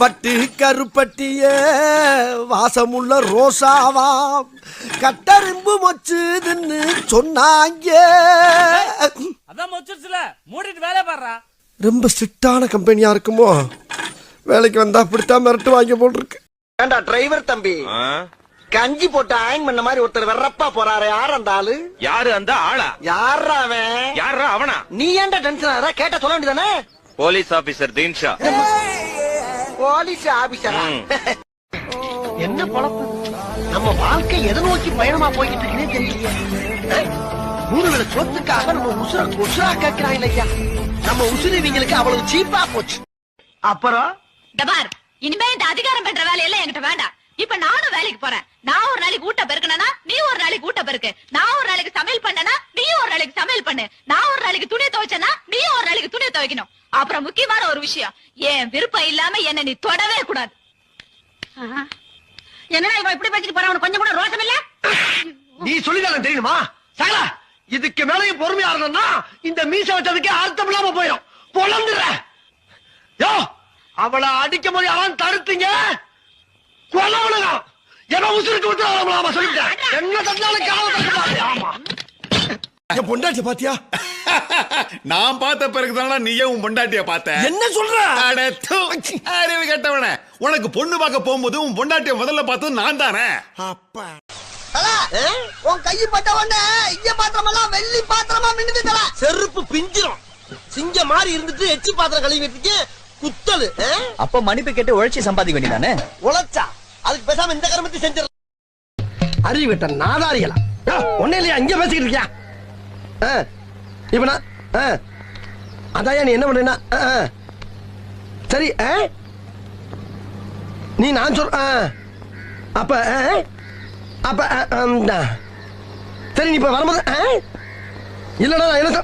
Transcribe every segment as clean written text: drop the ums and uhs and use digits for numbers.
பட்டு கருப்பட்டிய வாசமுள்ள ரோசாவாம் கட்டரும்பு மொச்சுதுன்னு சொன்னாங்க. அதான் மொச்சிருச்சுல, மூடிட்டு வேலை பாடுறா. ரொம்ப ஸ்ட்ரிக்டான கம்பெனியா இருக்குமோ? வேலைக்கு வந்தா அப்படித்தான் மிரட்டு வாங்கி போட்டிருக்கு. ஏண்டா டிரைவர் தம்பி, கஞ்சி போட்டு ஆயின் பண்ண மாதிரி ஒருத்தர் வெறப்பா போறாரு. யார் அந்த ஆளு? யாரு அந்த ஆளா? யாரா அவன்? யாரா அவனா? நீ ஏன்டா டென்ஷன் ஆற? கேட்ட சொல்ல வேண்டியதானே. Police officer Dinshaw. போலீஸ் ஆபீசரா? என்ன பொழப்பு? நம்ம வாழ்க்கை எதை நோக்கி பயணமா போய்கிட்டு இருக்குன்னே தெரியலையே. மூணு வேளை சொத்துக்காக நம்ம உசுரா கேட்கிறாங்க இல்லையா? நம்ம உசுறு இவங்களுக்கு அவ்வளவு சீப்பா போச்சு. அப்புறம் டபார், இனிமே இந்த அதிகாரம் பண்ற வேலையெல்லாம் என்கிட்ட வேண்டாம். இப்ப நானும் வேலைக்கு போறேன். நான் ஒரு நாளைக்கு ஊட்ட பெருக்கனா, நீ ஒரு நாளைக்கு ஊட்ட பெருக்கு. நான் ஒரு நாளைக்கு சமையல் பண்ணனா, நீ ஒரு நாளைக்கு சமையல் பண்ணு. நான் ஒரு நாளைக்கு துணி துவைச்சனா, நீ ஒரு நாளைக்கு துணி துவைக்கணும். அப்புறம் முக்கியமான ஒரு விஷயம், என் விருப்பம் இல்லாம என்ன நீ தொடவே கூடாது. என்னடா இவன் இப்படி பேசிட்டு போறான்? கொஞ்சம் கூட ரோஷம் இல்ல? நீ சொல்லிதான் தெரியுமா? சகல இதுக்கு மேலையும் பொறுமையா இருந்தோம்னா இந்த மீச வச்சதுக்கே அர்த்தம் இல்லாம போயிடும். பொழந்துற யோ, அவளை அடிக்க போது அவன் தடுத்தீங்க கொலை உலகம் என்ன உசுருக்கு விட்டு சொல்லிட்டேன். என்ன தந்தாலும் காவல். ஆமா, என் பொண்டாட்டிய பாத்தியா? நான் பார்த்த பிறகுதானா நீயே உன் பொண்டாட்டிய பார்த்த? என்ன சொல்ற? அறிவு கேட்டவன, உனக்கு பொண்ணு பார்க்க போகும்போது உன் பொண்டாட்டிய முதல்ல பார்த்தது நான் தானே. அப்பா உன் கையை பட்ட உடனே இங்க பாத்திரமெல்லாம் வெள்ளி பாத்திரமா மின்னுது. செருப்பு பிஞ்சிரும். சிங்க மாதிரி இருந்துட்டு எச்சி பாத்திரம் கழுவிட்டு குத்தலு. அப்ப மன்னிப்பு கேட்டு உழைச்சி சம்பாதிக்க வேண்டியதானே? உழைச்சா அதுக்கு பேசாம இந்த கருமத்தை செஞ்சிடலாம். அறிவு விட்ட நாதாரிகளா ஒன்னே இல்லையா இங்க பேசிக்கிட்டு இருக்கியா? இப்ப நான் அதான் நீ என்ன பண்றா? சரி, நீ நான் சொல். அப்ப அப்ப சரி, நீ இப்ப வரும்போது இல்லடா நான் என்ன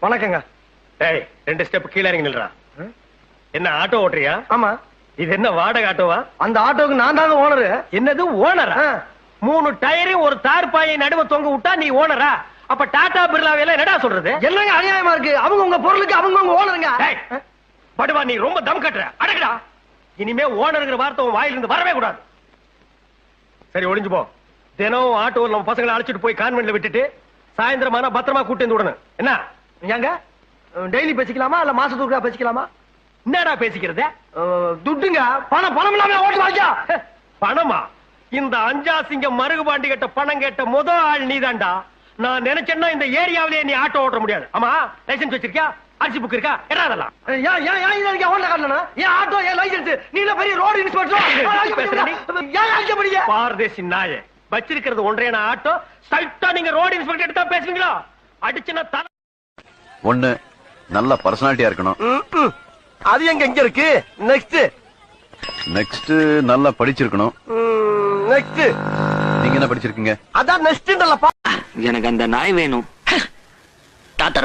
வணக்கங்க. டேய், 2 ஸ்டெப் கீழ இறங்கி நில்றா. என்ன ஆட்டோ ஓட்டுறியா? ஆமா. இது என்ன வாடகை ஆட்டோவா? அந்த ஆட்டோக்கு நான் தாங்க ஓனரு. என்னது ஓனரா? 3 டயரையும் ஒரு தார்பாயை நடுவ தொங்க விட்டா நீ ஓனரா? அப்ப டாடா பிர்லாவையெல்லாம் என்னடா சொல்றது? என்னங்க அநியாயமா இருக்கு? அவங்க உங்க பொருளுக்கு அவங்க ஓனருங்க. படுவா, நீ ரொம்ப தம் கட்டுற. அடக்கடா, இனிமே ஓனருங்கிற வார்த்தை உன் வாயிலிருந்து வரவே கூடாது. சரி, ஒளிஞ்சு போ. தினம் ஆட்டோ நம்ம பசங்களை அழைச்சிட்டு போய் கான்வென்ட்ல விட்டுட்டு சாயந்தரமான பத்திரமா கூட்டி வந்து விடணும். என்ன ஏங்க டெய்லி பேசிக்கலாமா இல்ல மாசத்துக்கு பேசிக்கலாமா? என்னடா பேசிக்கிறது? துட்டுங்க. பணம் இல்லாம ஓட்டு வாங்க. பணமா? இந்த அஞ்சாசிங்க மருகுபாண்டி கிட்ட பணம் கேட்ட முதல் ஆள் நீதான்டா. நான் நினைச்சேன்னா இந்த ஏரியாவிலேயே நீ ஆட்டோ ஓட்ட முடியாது. ஆமா, லைசென்ஸ் வச்சிருக்கியா? ஆர்சி புக் இருக்கா? என்ன அதெல்லாம்? பாரதேசி நாயே, வச்சிருக்கிறது ஒன்றே ஆட்டோ. ஸ்ட்ரைட்டா நீங்க ரோடு இன்ஸ்பெக்டர் எடுத்தா பேசுவீங்களா? அடிச்சுன்னா தலை. ஒண்ணு, நல்ல பர்சனாலிட்டியா இருக்கணும். அது எங்க இருக்கு? நெக்ஸ்ட் நல்லா படிச்சிருக்கணும். நெக்ஸ்ட் நீங்க என்ன படிச்சிருக்கீங்க? அதான் நெக்ஸ்ட். எனக்கு அந்த நாய் வேணும். நான்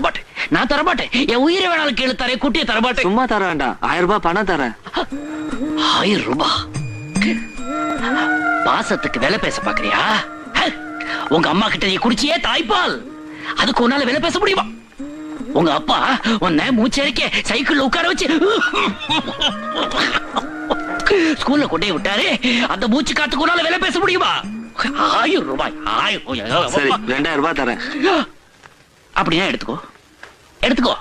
தரமாட்டேன். என் உயிரை வேணாலும் கீழே தரேன், குட்டியை தரமாட்டேன். சும்மா தர வேண்டாம், 1000 ரூபாய் பணம் தரேன். 1000 ரூபாய்? பாசத்துக்கு வேலை பேச பாக்குறியா? உங்க அம்மா கிட்ட நீ குடிச்சியே தாய்ப்பால், அதுக்கு உன்னால வேலை பேச முடியுமா? உங்க அப்பா உன்னை மூச்சரிக்க சைக்கிள் உட்கார வச்சு ஸ்கூல்ல கொண்டே விட்டாரு, அந்த மூச்சு காத்துக்கு உன்னால வேலை பேச முடியுமா? 1000 ரூபாய். 2000 ரூபாய் தரேன். அப்படியா? எடுத்துக்கோ.